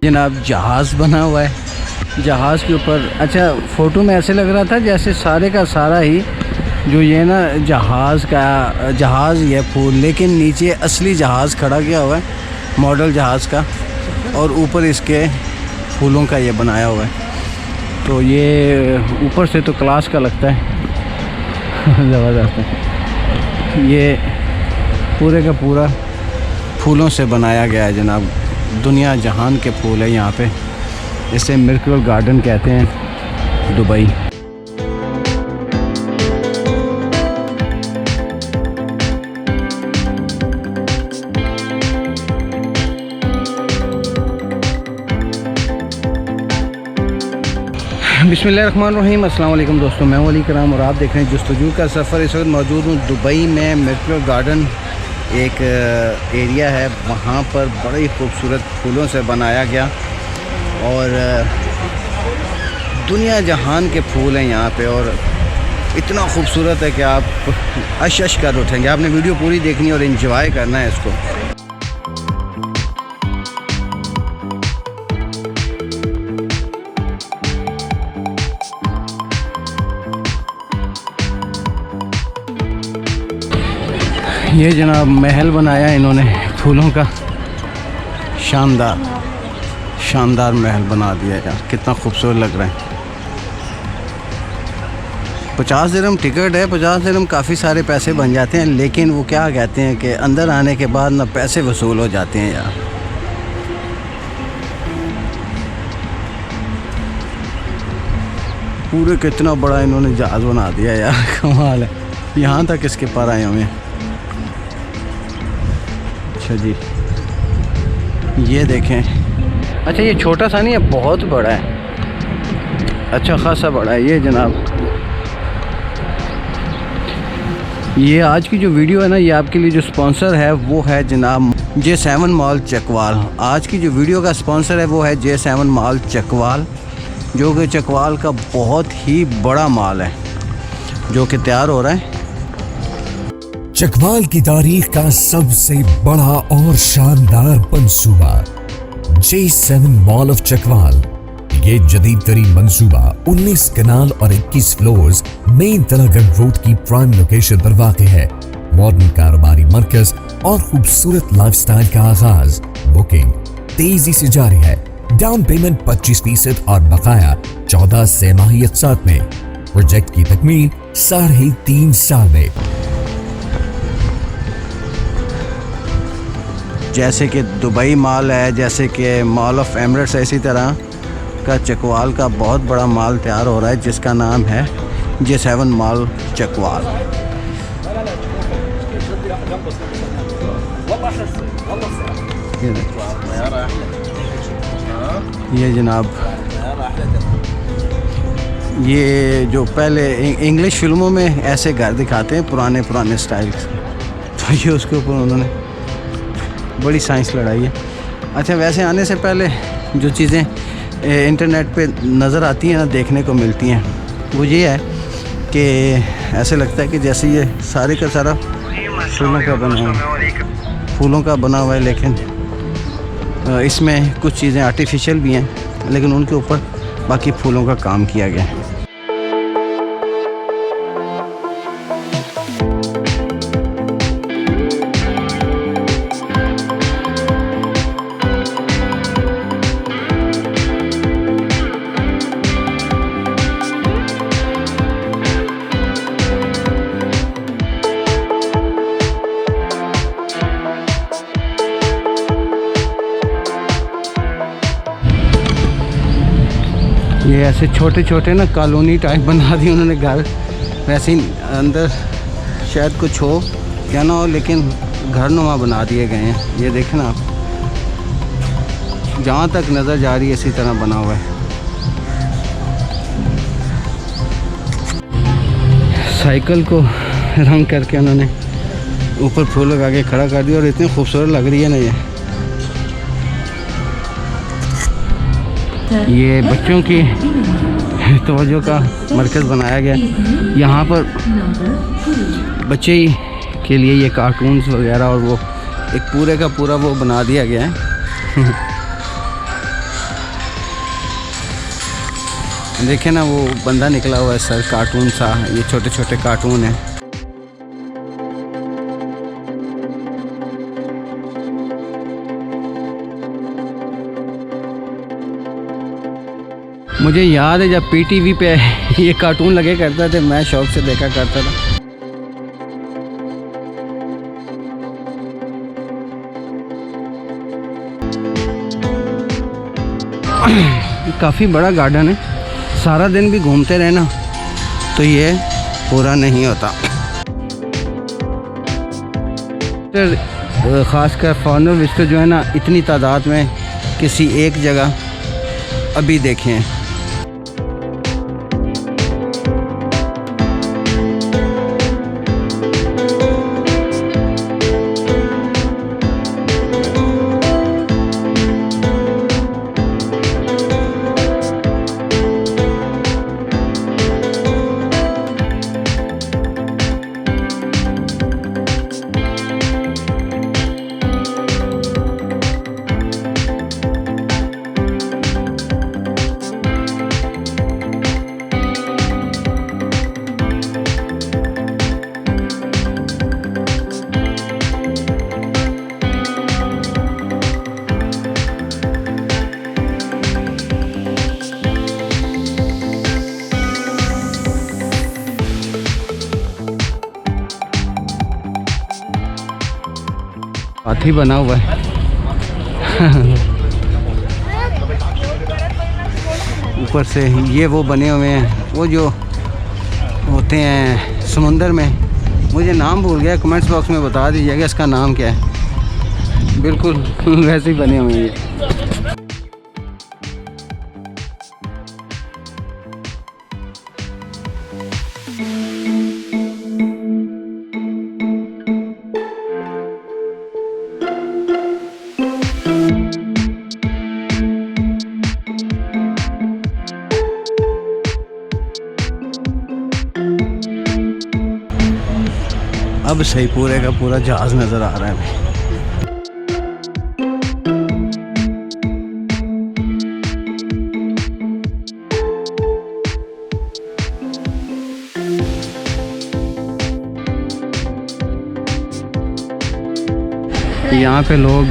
जनाब जहाज़ बना हुआ है। जहाज़ के ऊपर अच्छा फ़ोटो में ऐसे लग रहा था जैसे सारे का सारा ही जो ये ना जहाज़ ही है फूल, लेकिन नीचे असली जहाज़ खड़ा किया हुआ है, मॉडल जहाज़ का, और ऊपर इसके फूलों का ये बनाया हुआ है। तो ये ऊपर से तो क्लास का लगता है ज़बरदस्त है। ये पूरे का पूरा फूलों से बनाया गया है जनाब। दुनिया जहान के फूल है यहाँ पे। इसे मिरेकल गार्डन कहते हैं दुबई। बिस्मिल्लाहिर्रहमानिर्रहीम। अस्सलाम वालेकुम दोस्तों, मैं वली कराम और आप देख रहे हैं जस्तजू का सफ़र। इस वक्त मौजूद हूँ दुबई में। मिरेकल गार्डन एक एरिया है, वहाँ पर बड़े ही खूबसूरत फूलों से बनाया गया और दुनिया जहान के फूल हैं यहाँ पे, और इतना खूबसूरत है कि आप अश कर उठेंगे। आपने वीडियो पूरी देखनी और एंजॉय करना है इसको। ये जनाब महल बनाया इन्होंने फूलों का, शानदार महल बना दिया यार, कितना खूबसूरत लग रहा है। 50 दिरहम टिकट है। 50 दिरहम काफ़ी सारे पैसे बन जाते हैं, लेकिन वो क्या कहते हैं कि अंदर आने के बाद ना पैसे वसूल हो जाते हैं यार। पूरे कितना बड़ा इन्होंने जहाज़ बना दिया यार, कमाल है। यहाँ तक इसके पर आए हुए हैं। अच्छा जी, ये देखें। अच्छा ये छोटा सा नहीं है, बहुत बड़ा है, अच्छा खासा बड़ा है ये जनाब। ये आज की जो वीडियो है ना, ये आपके लिए जो स्पॉन्सर है वो है जनाब J7 मॉल चकवाल। आज की जो वीडियो का स्पॉन्सर है वो है J7 मॉल चकवाल, जो कि चकवाल का बहुत ही बड़ा मॉल है जो कि तैयार हो रहा है। चकवाल की तारीख का सबसे बड़ा और शानदार मंसूबा J7 मॉल ऑफ चकवाल। ये जदीद तरीन मंसूबा 19 कनाल और 21 फ्लोर्स मेन तलागढ़ रोड की प्राइम लोकेशन पर वाक़ है। मॉडर्न कारोबारी मरकज और खूबसूरत लाइफस्टाइल का आगाज। बुकिंग तेजी से जारी है। डाउन पेमेंट 25% और बकाया 14 सेमाही अक़सात में। प्रोजेक्ट की तकमील 3.5 साल में। जैसे कि दुबई मॉल है, जैसे कि मॉल ऑफ एमिरेट्स है, इसी तरह का चकवाल का बहुत बड़ा मॉल तैयार हो रहा है जिसका नाम है J7 मॉल चकवाल। ये जनाब, ये जो पहले इंग्लिश फिल्मों में ऐसे घर दिखाते हैं पुराने स्टाइल, तो ये उसके ऊपर उन्होंने बड़ी साइंस लड़ाई है। अच्छा वैसे आने से पहले जो चीज़ें इंटरनेट पे नज़र आती हैं ना, देखने को मिलती हैं, वो ये है कि ऐसे लगता है कि जैसे ये सारे का सारा फूलों का बना हुआ है, लेकिन इसमें कुछ चीज़ें आर्टिफिशियल भी हैं, लेकिन उनके ऊपर बाकी फूलों का काम किया गया है। ये ऐसे छोटे छोटे ना कॉलोनी टाइप बना दिए उन्होंने घर। वैसे ही अंदर शायद कुछ हो क्या ना हो, लेकिन घर नुमा बना दिए गए हैं। ये देखें ना आप, जहाँ तक नज़र जा रही है इसी तरह बना हुआ है। साइकिल को रंग करके उन्होंने ऊपर फूल लगा के खड़ा कर दिया और इतनी खूबसूरत लग रही है ना ये बच्चों की तवज्जो का मरकज़ बनाया गया। यहाँ पर बच्चे के लिए ये कार्टून्स वगैरह और वो एक पूरे का पूरा वो बना दिया गया है। देखे ना वो बंदा निकला हुआ है सर, कार्टून सा, ये छोटे छोटे कार्टून हैं। मुझे याद है जब पीटीवी पे ये कार्टून लगे करते थे, मैं शौक से देखा करता था। काफ़ी बड़ा गार्डन है, सारा दिन भी घूमते रहे ना तो ये पूरा नहीं होता। ख़ासकर फॉरेनर विजिटर जो है ना, इतनी तादाद में किसी एक जगह अभी देखे हैं। हाथी बना हुआ है। ऊपर से ये वो बने हुए हैं, वो जो होते हैं समुंदर में, मुझे नाम भूल गया, कमेंट्स बॉक्स में बता दीजिएगा इसका नाम क्या है। बिल्कुल वैसे ही बने हुए हैं ये। अब सही पूरे का पूरा जहाज नज़र आ रहा है। यहाँ पे लोग,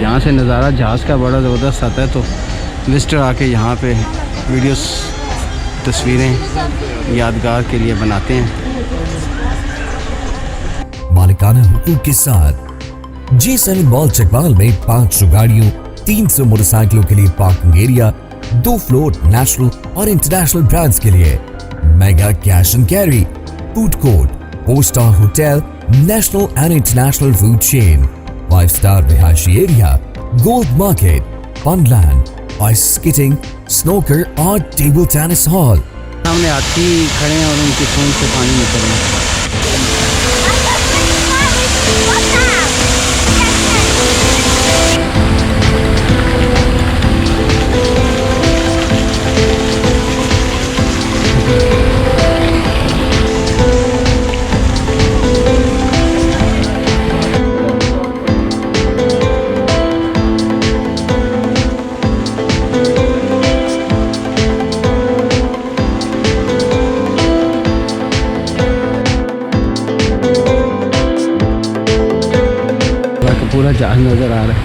यहाँ से नज़ारा जहाज़ का बड़ा ज़बरदस्त आता है, तो विजिटर आके यहाँ पे वीडियोस, तस्वीरें यादगार के लिए बनाते हैं। मालिकाना हुकूक के साथ G7 मॉल चकवाल में 500 गाड़ियों, 300 मोटरसाइकिलों के लिए पार्किंग एरिया, 2 फ्लोर नेशनल और इंटरनेशनल ब्रांड्स के लिए, mega cash and carry, food court, four star hotel, national and international food chain, five star रिहायशी area, gold market, Funland, ice skating, snooker और टेबल टेनिस हॉल। सामने हाथी खड़े हैं और उनकी सूंड से पानी निकल रहा है। पूरा जहाज नज़र आ रहा है।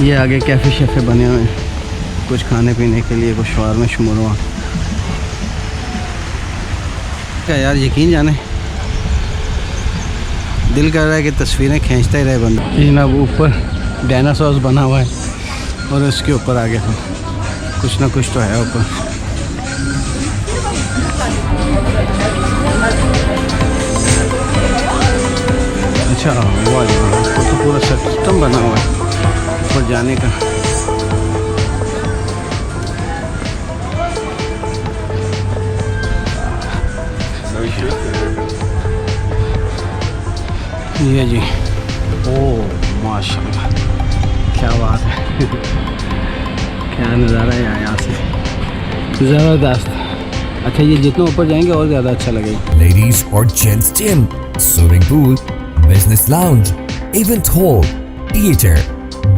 ये आगे कैफ़े शैफे बने हुए हैं, कुछ खाने पीने के लिए, कुछ शवारमा शमुरवा। क्या यार, यकीन जाने दिल कर रहा है कि तस्वीरें खींचता ही रहे बंदा। जनाब ऊपर डायनासोर बना हुआ है और उसके ऊपर आगे तो कुछ ना कुछ तो है ऊपर। अच्छा, वाह, ऊपर तो पूरा सिस्टम बना हुआ है ऊपर जाने का। ये जी, ओह माशाल्लाह, क्या बात है। क्या नज़ारा है यहाँ से, ज़बरदस्त। अच्छा, ये जितना ऊपर जाएंगे और ज़्यादा अच्छा लगेगा। Ladies or gents gym, swimming pool, business lounge, event hall, theater,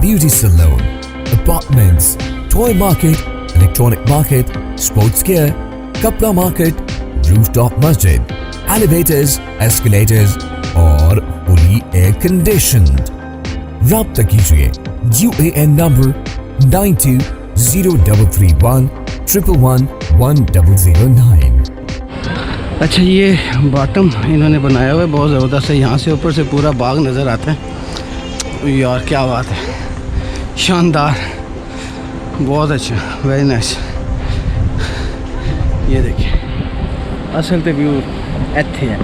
beauty salon, apartments, toy market, electronic market, sports gear, kapda market, rooftop masjid, elevators, escalators और fully air conditioned। राब्ता कीजिए UAN नंबर 920331 111 1009। अच्छा, ये bottom इन्होंने बनाया हुआ है, बहुत ज़बरदस्त है। यहाँ से ऊपर से पूरा बाग नज़र आता है। यार क्या बात है, शानदार, बहुत अच्छा, वेरी नाइस। ये देखिए, असल तो व्यू ਇੱਥੇ है।